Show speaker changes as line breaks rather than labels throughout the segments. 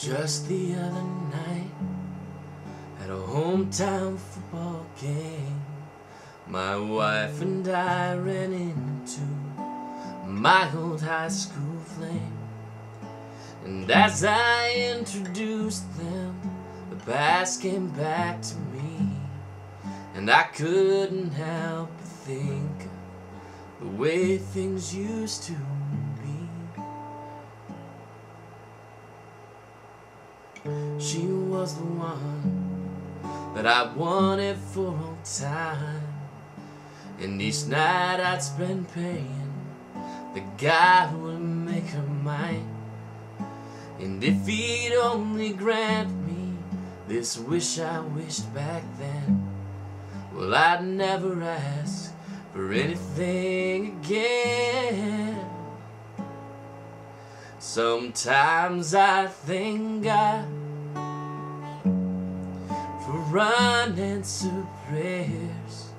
Just the other night, at a hometown football game, my wife and I ran into my old high school flame. And as I introduced them, the past came back to me, and I couldn't help but think of the way things used to be. She was the one that I wanted for all time, and each night I'd spend praying that God would make her mine. And if He'd only grant me this wish I wished back then, well, I'd never ask for anything again. Sometimes I thank God for unanswered prayers.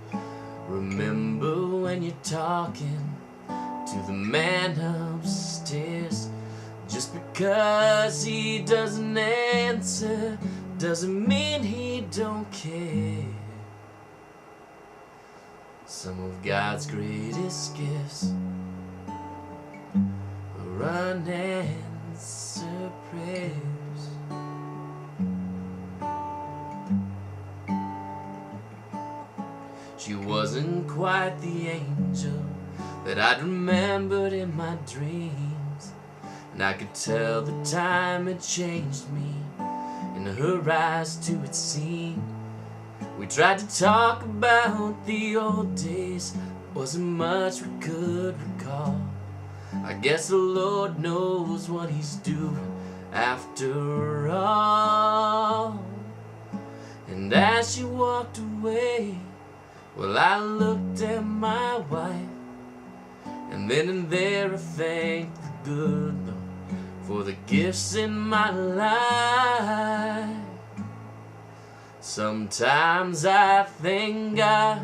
Remember when you're talking to the man upstairs. Just because he doesn't answer doesn't mean he don't care. Some of God's greatest gifts are unanswered prayers. She wasn't quite the angel that I'd remembered in my dreams, and I could tell the time had changed me. In her eyes too it seemed. We tried to talk about the old days, wasn't much we could recall. I guess the Lord knows what He's doing after all. And as she walked away, well, I looked at my wife, and then and there I thanked the good Lord for the gifts in my life. Sometimes I thank God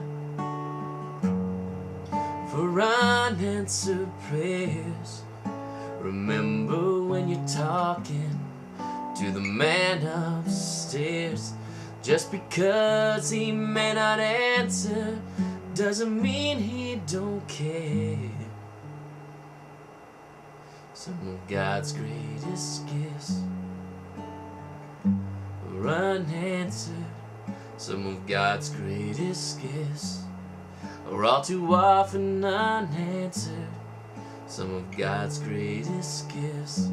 for unanswered prayers. Remember when you're talking to the man upstairs. Just because he may not answer doesn't mean he don't care. Some of God's greatest gifts are unanswered. Some of God's greatest gifts are all too often unanswered. Some of God's greatest gifts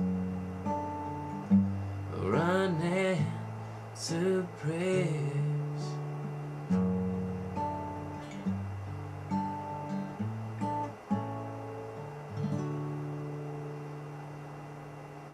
are unanswered prayers.